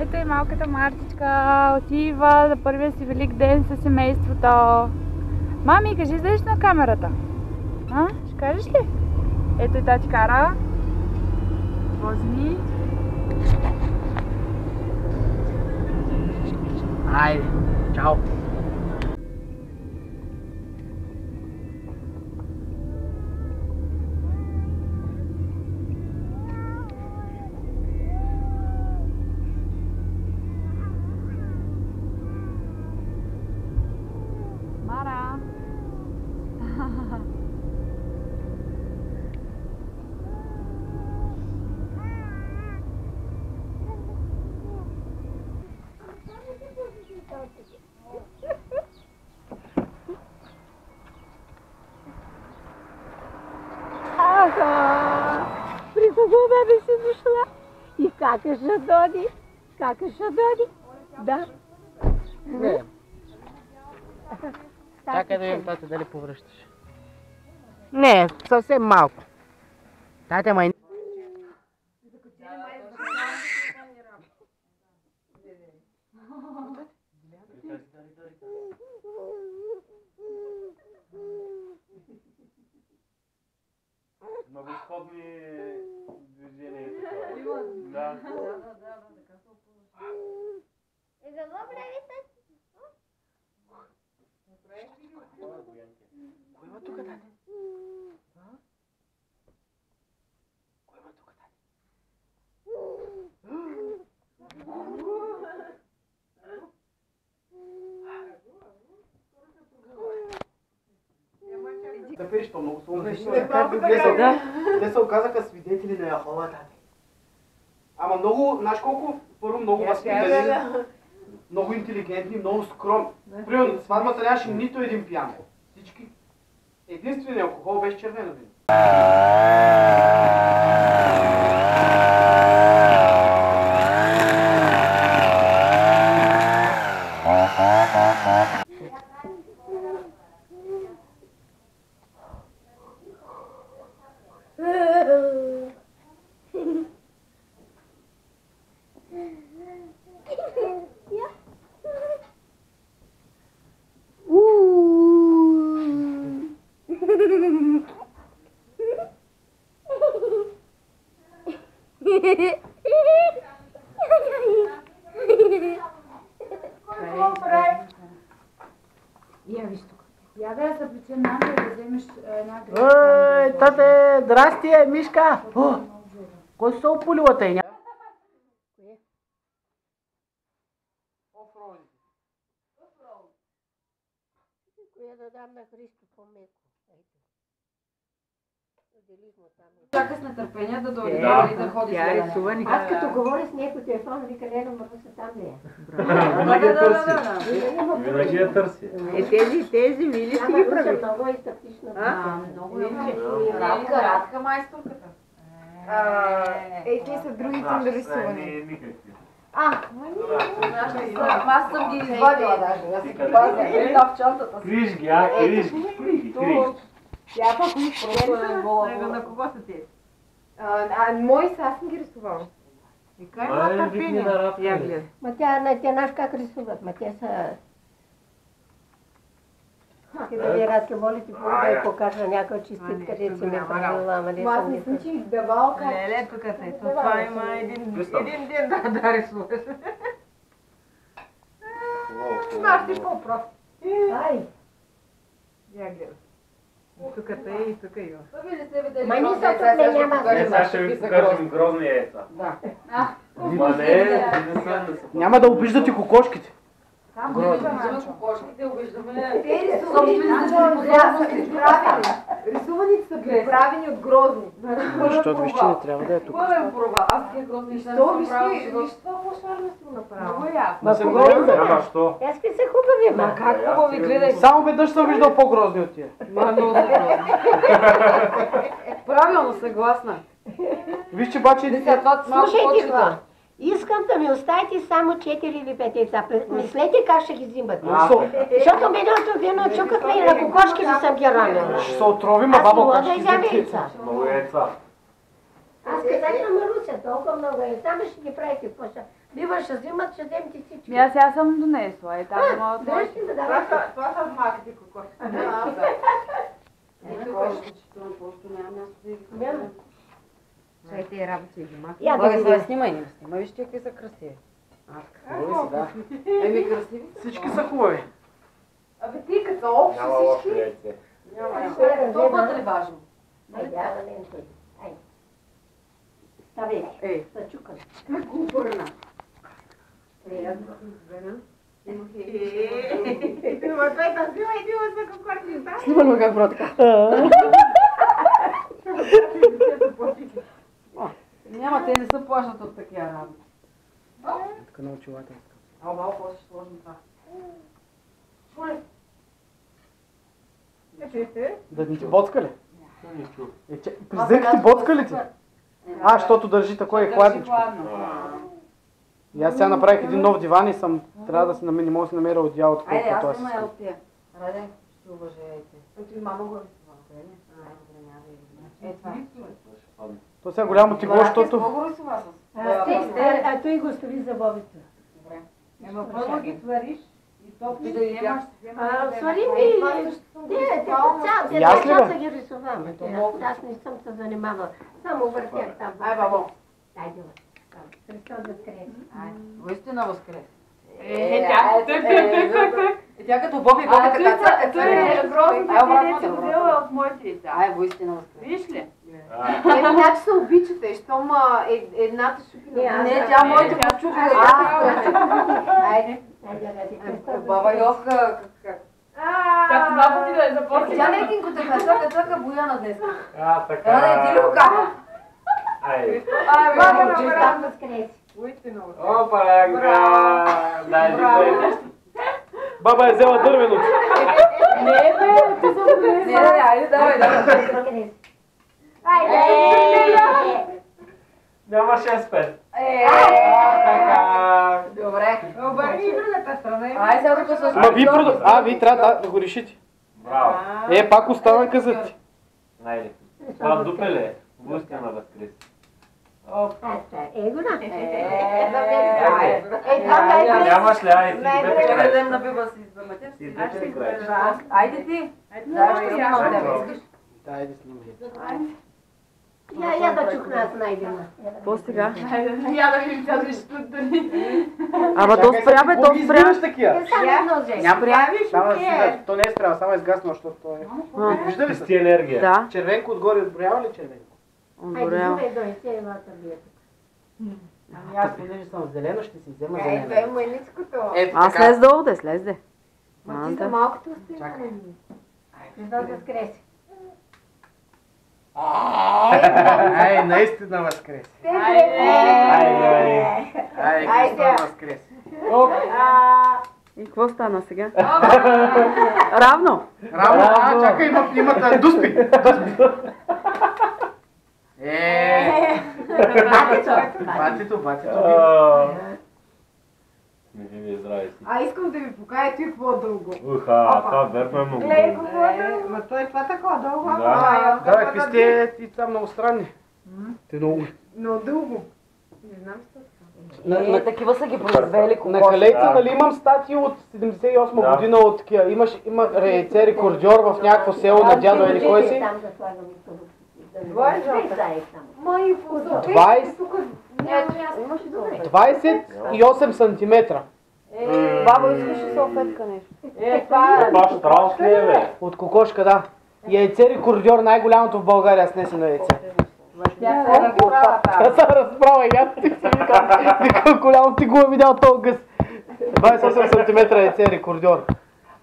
Ето и малката Мартичка отива за първия си велик ден със семейството. Мами, кажи излезеш на камерата. А? Ще кажеш ли? Ето и тати кара. Возни. Айде, чао! Мара! При кого бебе си дошла? И как е Жадоди? Как е Жадоди? Да. Не. Чакай да видим, тате, дали повръщаш. Не, съвсем малко. Тате, май... Много сходни движения. Да. Кой има тук, тате? Кой има тук, тате? Да пееш то много сложно. Те се оказаха свидетели на Яхова, тате. Ама много, знаеш колко? Първо много възпитани, много интелигентни, много скромни. Примерно на сватбата нямаше нито един пиян. Всички. Единственият алкохол беше червено вино. Я виж тук. Я да я заплечем нам и да вземеш една гръб. Ой, тате, здрасти, Мишка! Кой се опулила тъй? Коя да дам на Христо по-меко. Чака с нетърпение да дойде и да ходи с гледане. Аз като говоря с някой телефон, вика Лена Мърса там ли е? Винаги я търси. Тези мили си ги прави. Много е статично. Много е. Радка майсторката. Те са другите нарисувани. Никакви. Аз съм ги извадила даже. Аз си ги пазя в чантата си. Криш ги, криш ги. Тя пък кои На кого са ти? Мои са, аз съм ги рисувала. Има търпение. Я гледа. Ма тя знаеш как рисуват, ма те са... Ти да ви Радке, моля ти Бог да я покажа някой чистит, къде си ме правила, ама не Аз съм не съм, че их давал как... Леле, тук те. Това има един ден да рисуваш. Знаеш ти по-прост. Ай! Я гледа. Тук те и тук има. Ма не са тук, не няма. Сега ще ви покажем грозни яйца. Да. Ма не, Няма да обиждате кокошките. Не виждаме кокошките, обиждаме... Те рисуваните са приправени от грозни. Защото виж, че не трябва да е тук. Какво е порова? Аз такива грозни неща не То съм виж правила. това по-шарно си го направо. Много яко. Ма съм грозни. Ама що? Аз какви са хубави, ма. Как хубави, гледай. Само веднъж съм виждал по-грозни от тия. Много са грозни. Правилно, съгласна. Виж, че бачи... Слушайте това. Искам да ми оставите само 4 или 5 яйца. Мислете как ще ги взимат. Защото миналото вино чукахме и на кокошките съм ги ранила. Ще се отровим, а Аз бабо мога как да ще изям вземете? яйца. Много яйца. Аз казах на Маруси, са толкова много, само ще ги правите какво ще. Бива ще взимат, ще вземете всички. Аз сега съм донесла, там има от Дръж си да давай. Това са вмакати кокошки. Ето изключително просто няма място да ги Чай тези работи ги маха. Я да Благо, сега видим. снимай, не снимай, вижте какви са красиви. Хубави си, да. Еми красиви. Всички са хубави. Абе ти като общо Няма лошо всички. яйце. Толкова ли важно? Айде, айде. Стави, Ей. зачукай. Как го обърна? Снимай как брат така. Няма, те не се плащат от такива работи. Така на очилата. А малко после ще сложим това. Да ни ти боцка ли? Нищо. Призък ти боцка ли ти? Защото държи такова и хладничко. И аз сега направих един нов диван и трябва да се намеря, не мога да се намеря одеяло такова, Айде, като аз аз снимай искам. от тия. Раде, ще уважаете. Ето и мама го рисува. Е, това. То сега голямо тегло, защото... Много рисува с. А той го остави за бобица. Добре. Ема първо ги свариш и то Ти да видя. Свари ми. И аз ли, бе? Аз ги рисувам. Аз не съм се занимавала. Само въртях там. Ай, бабо. Айде, Христос възкресе. Воистина възкрес. Тя като Боби, Боби така цака, той е грозно, Ай, обратно, че го обратно. взела от моите яйца. Ай, воистина възкрес. Виж ли? Значи се обичате, щом едната шупи на Не, тя моите почуха. Айде. Баба Йоха, как? Тя това пъти да е започне. Тя лекинко така, цака Бояна днес. А, Раде, така. ти ли го кажа? Ай. Христос възкресе. Опа, дай ли Баба е взела дървеното. Не, айде, давай. Няма 6-5. Добре. Обърни и другата страна. Ай, сега тук с... Вие трябва да го решите. Браво. Пак остана късът ти. Найде. Това дупеле. Воистина възкрес. Егона. Нямаш ли? Ай, ти двете Чакай краеш. да набива си замътя. Ти двете краеш. Айде ти. Да, ще снимам тебе. Искаш? Дай да снимай. Я да чукна аз найдена. Какво сега? Я да видим тя защо дали. Ама то спря, бе, то спря. Избираш такива. Само едно взе. Няма Правиш, Само окей. да то не е спрямо, само е изгаснало, защото то е... Виждали Чисти се? енергия. Да. Червенко отгоре изброява ли червенко? Айде, Добре. взимай дой, те едната бият. Аз понеже съм зелено, ще си взема Дай зелено. мъничкото. А слез долу да слез де. Ма ти за малкото остина. Чакай. Христос възкресе. Ай, наистина възкресе. Ай, Христос възкресе. И какво стана сега? Равно. Равно, чакай, имат дуспи. Батито. Не ви здрави си. А искам да ви покажа той какво дълго. Уха, това верно е много. Гледай какво е дълго. Ма той това такова дълго. Да. Да, какви сте и там много странни. Те много. Но дълго. Не знам що. Не, такива са ги произвели На кокоши. калейца, нали имам статии от 78 година от такива. Има яйце рекордьор в някакво село на дядо или кой си. Там да слагам и това. Ма и по 28 сантиметра. Баба, искаш ли салфетка нещо? Това штраус ли е, бе? От кокошка, да. Яйце рекордьор, най-голямото в България снесено яйце. Тя се разправа и аз ти си викам голямо ти го е видял този гъс. 28 см яйце рекордьор.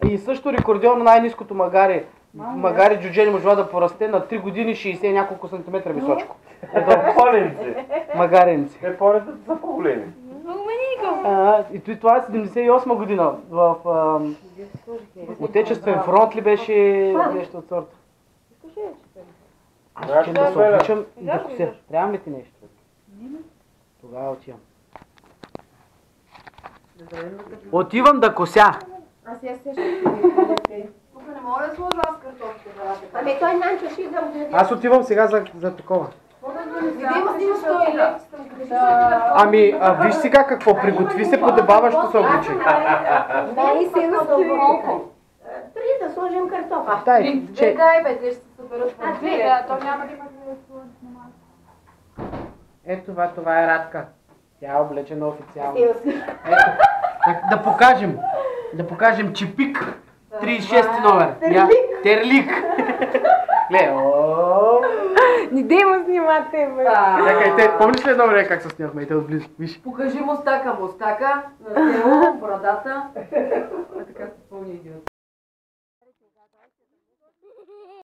И също рекордьор на най-ниското магари. Магари джуджени можела да порасте на 3 години 60 няколко сантиметра височко. Поленци. Магаренци. Те поленците са по-големи. И това е 78 година. В Отечествен фронт ли беше нещо от сорта? Аз ще да се обличам и да кося. Трябва ли ти нещо? Тогава отивам. Отивам да кося. Аз я се тук не мога да сложа аз картофите. Ами той Нанчо ще идва да... Аз отивам сега за такова. Видимо Ами, виж сега какво, приготви се подебаващо се обличай. И се настои. Три да сложим картофа. Дай, че... Дай бе, те ще се съберат. То няма да има да сложиш на маса. Ето това е Радка. Тя е облечена официално. Ето, да покажем Чипик, 36 номер. Терлик. Гледай, Не дей му снимате, бе. Чакайте, помниш ли едно време как се снимахме? И те отблизо, виж. Покажи мустака, на тело, брадата. Така се пълни идиот.